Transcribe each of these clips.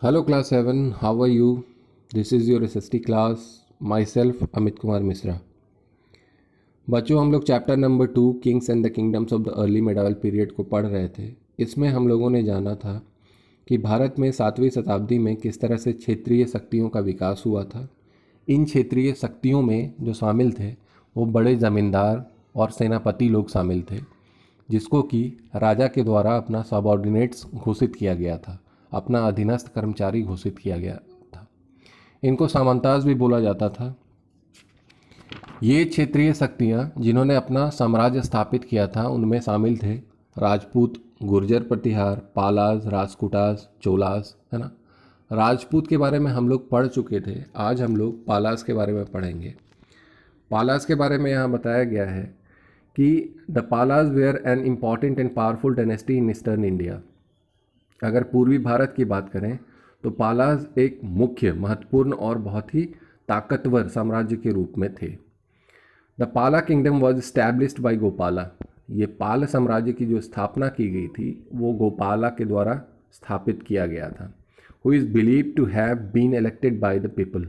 Hello class 7, how are you? This is your SST class, myself Amit Kumar Mishra. बच्चों हम लोग chapter number 2 Kings and the kingdoms of the early medieval period को पढ़ रहे थे। इसमें हम लोगों ने जाना था कि भारत में 7वीं शताब्दी में किस तरह से क्षेत्रीय शक्तियों का विकास हुआ था। इन क्षेत्रीय शक्तियों में जो शामिल थे वो बड़े ज़मींदार और सेनापति लोग शामिल थे, जिसको कि राजा के द्वारा अपना सबऑर्डिनेट्स घोषित किया गया था, अपना अधीनस्थ कर्मचारी घोषित किया गया था। इनको सामंताज भी बोला जाता था। ये क्षेत्रीय शक्तियाँ जिन्होंने अपना साम्राज्य स्थापित किया था उनमें शामिल थे राजपूत, गुर्जर प्रतिहार, पालाज, राजकुटाज, चोलाज, है ना। राजपूत के बारे में हम लोग पढ़ चुके थे, आज हम लोग पालाज के बारे में पढ़ेंगे। पालाज के बारे में यहाँ बताया गया है कि the Palas were an important and powerful dynasty in eastern India. अगर पूर्वी भारत की बात करें तो पालाज एक मुख्य, महत्वपूर्ण और बहुत ही ताकतवर साम्राज्य के रूप में थे। द पाला kingdom was established by Gopala. ये पाल साम्राज्य की जो स्थापना की गई थी वो गोपाला के द्वारा स्थापित किया गया था। Who is believe to have been elected by the people,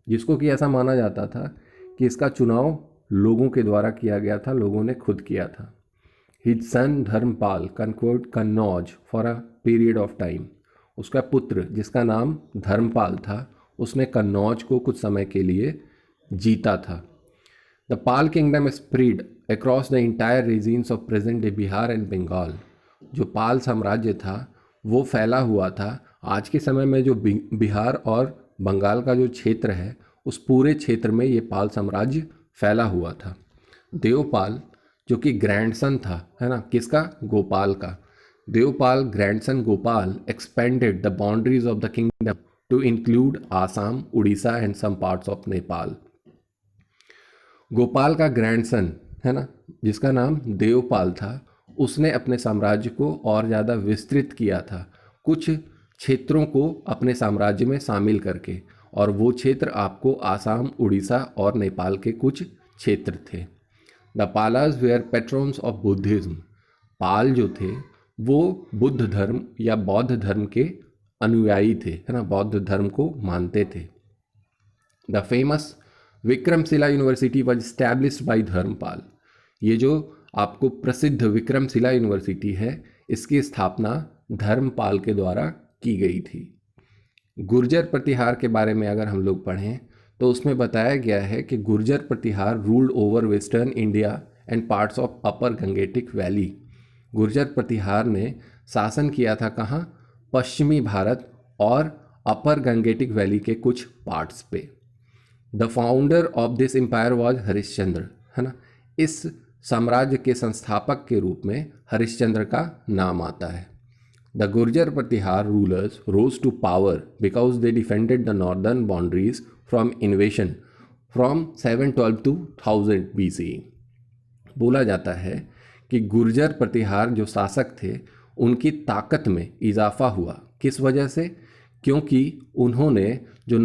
जिसको कि ऐसा माना जाता था कि इसका चुनाव लोगों के द्वारा किया गया था, लोगों ने खुद किया था। His son Dharmapal conquered Kannauj for a period of time. उसका पुत्र जिसका नाम धर्मपाल था उसने कन्नौज को कुछ समय के लिए जीता था। The Pala kingdom spread across the entire regions of present day Bihar and Bengal. जो पाल साम्राज्य था वो फैला हुआ था आज के समय में जो बिहार और बंगाल का जो क्षेत्र है उस पूरे क्षेत्र में ये पाल साम्राज्य फैला हुआ था। देवपाल जो कि ग्रैंडसन था, है ना, किसका? गोपाल का। Devapala grandson Gopal expanded the boundaries of the kingdom to include Assam, Orissa and some parts of Nepal. Gopal का ग्रैंडसन, है ना, जिसका नाम देवपाल था, उसने अपने साम्राज्य को और ज़्यादा विस्तृत किया था, कुछ क्षेत्रों को अपने साम्राज्य में शामिल करके, और वो क्षेत्र आपको आसाम, उड़ीसा और नेपाल के कुछ क्षेत्र थे। The Palas were patrons of Buddhism. Pala जो थे वो बुद्ध धर्म या बौद्ध धर्म के अनुयायी थे, है ना, बौद्ध धर्म को मानते थे। The famous Vikramshila university was established by Dharmapala. ये जो आपको प्रसिद्ध विक्रमशिला यूनिवर्सिटी है इसकी स्थापना धर्मपाल के द्वारा की गई थी। गुर्जर प्रतिहार के बारे में अगर हम लोग पढ़ें तो उसमें बताया गया है कि Gurjara Pratihara ruled over western India and parts of upper Gangetic valley. Gurjara Pratihara ने शासन किया था कहाँ? पश्चिमी भारत और अपर गंगेटिक वैली के कुछ पार्ट्स पे। The founder of this empire was Harishchandra, है ना। इस साम्राज्य के संस्थापक के रूप में हरिश्चंद्र का नाम आता है। The Gurjar Pratihar rulers rose to power because they defended the northern boundaries from invasion from 712 to 1000 BCE। बोला जाता है कि गुर्जर प्रतिहार जो शासक थे उनकी ताकत में इजाफा हुआ। किस वजह से? क्योंकि उन्होंने जो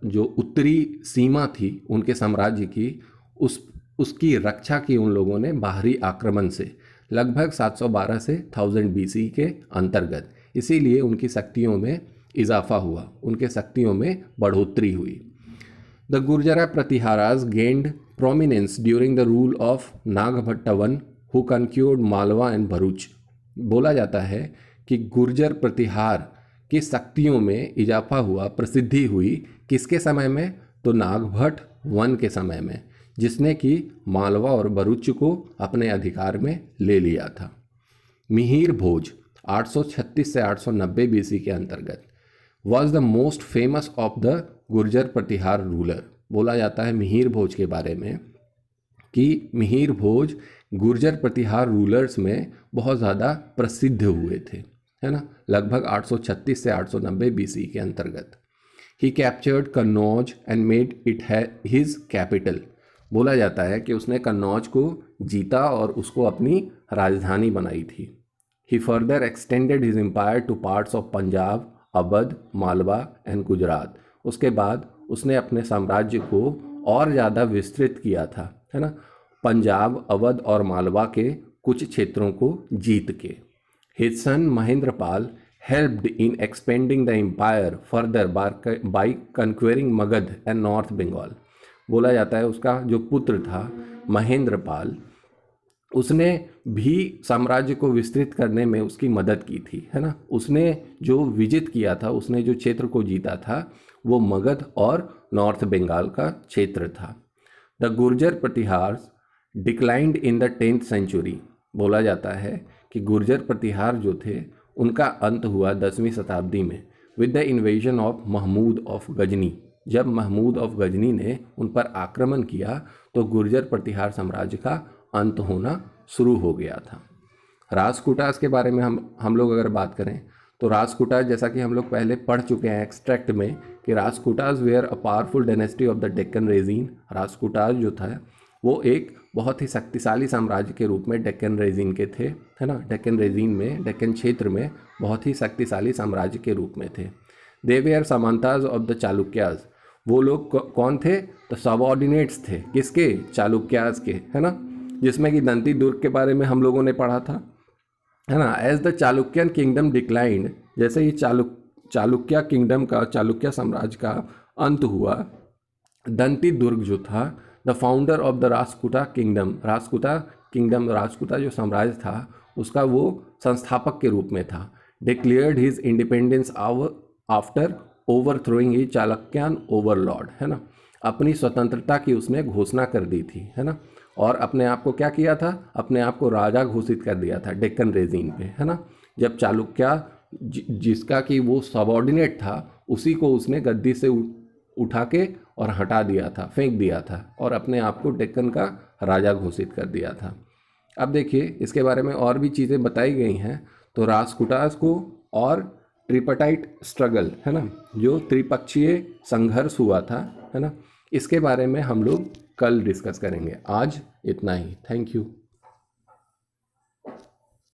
जो उत्तरी सीमा थी उनके साम्राज्य की उसकी रक्षा की उन लोगों ने बाहरी आक्रमण से, लगभग 712 से 1000 BC के अंतर्गत। इसीलिए उनकी शक्तियों में इजाफा हुआ, उनके शक्तियों में बढ़ोतरी हुई। The Gurjara Pratiharas gained prominence during the rule of Nagabhata one who conquered Malwa and Bharuch. बोला जाता है कि गुर्जर प्रतिहार की शक्तियों में इजाफा हुआ, प्रसिद्धि हुई किसके समय में? तो नागभट्ट वन के समय में, जिसने कि मालवा और भरूच को अपने अधिकार में ले लिया था। मिहिर भोज 836 से 890 BC के अंतर्गत was the most famous of the Gurjara Pratihara ruler. बोला जाता है मिहिर भोज के बारे में कि मिहिर भोज गुर्जर प्रतिहार रूलर्स में बहुत ज़्यादा प्रसिद्ध हुए थे, है ना, लगभग 836 से 890 BC के अंतर्गत। He captured Kannauj and made it his capital. बोला जाता है कि उसने कन्नौज को जीता और उसको अपनी राजधानी बनाई थी। He further extended his empire to parts of Punjab, Awadh, Malwa and Gujarat. उसके बाद उसने अपने साम्राज्य को और ज़्यादा विस्तृत किया था, है ना, पंजाब, अवध और मालवा के कुछ क्षेत्रों को जीत के। His son Mahendrapala helped in expanding the empire further by conquering Magadha and north Bengal. बोला जाता है उसका जो पुत्र था महेंद्रपाल, उसने भी साम्राज्य को विस्तृत करने में उसकी मदद की थी, है ना। उसने जो विजित किया था, उसने जो क्षेत्र को जीता था, वो मगध और नॉर्थ बंगाल का क्षेत्र था। The Gurjara Pratiharas declined in the 10th century. बोला जाता है कि गुर्जर प्रतिहार जो थे उनका अंत हुआ 10वीं शताब्दी में with the invasion of Mahmud of Ghazni. जब महमूद ऑफ गजनी ने उन पर आक्रमण किया तो गुर्जर प्रतिहार साम्राज्य का अंत होना शुरू हो गया था। राजकुटास के बारे में हम लोग अगर बात करें तो राजकुटास, जैसा कि हम लोग पहले पढ़ चुके हैं एक्सट्रैक्ट में, कि Rashtrakutas were a powerful dynasty of the Deccan region. Rashtrakutas जो था वो एक बहुत ही शक्तिशाली साम्राज्य के रूप में डेक्कन रेजिन के थे, है ना। डेक्कन रेजिन में, डेक्कन क्षेत्र में बहुत ही शक्तिशाली साम्राज्य के रूप में थे। दे वेयर सामंताज ऑफ द चालुक्यास। वो लोग कौन थे? तो सबऑर्डिनेट्स थे किसके? चालुक्यास के, है ना। जिसमें कि दंती दुर्ग के बारे में हम लोगों ने पढ़ा था, है ना। As the Chalukyan kingdom declined, जैसे ही चालुक्य किंगडम का, चालुक्य साम्राज्य का अंत हुआ, दंती दुर्ग जो था, the founder of the Rashtrakuta kingdom, Rashtrakuta जो साम्राज्य था उसका वो संस्थापक के रूप में था। Declared his independence after overthrowing he Chalukyan overlord, है ना। अपनी स्वतंत्रता की उसने घोषणा कर दी थी, है ना। और अपने आप को क्या किया था? अपने आप को राजा घोषित कर दिया था डेक्कन रेजिन पे, है ना। जब चालुक्य जिसका कि वो सबऑर्डिनेट था, उसी को उसने गद्दी से उठा के और हटा दिया था, फेंक दिया था, और अपने आप को डेक्कन का राजा घोषित कर दिया था। अब देखिए इसके बारे में और भी चीज़ें बताई गई हैं। तो राजकुटास को और ट्रिपटाइट स्ट्रगल, है ना, जो त्रिपक्षीय संघर्ष हुआ था, है ना, इसके बारे में हम लोग कल डिस्कस करेंगे। आज इतना ही। Thank you.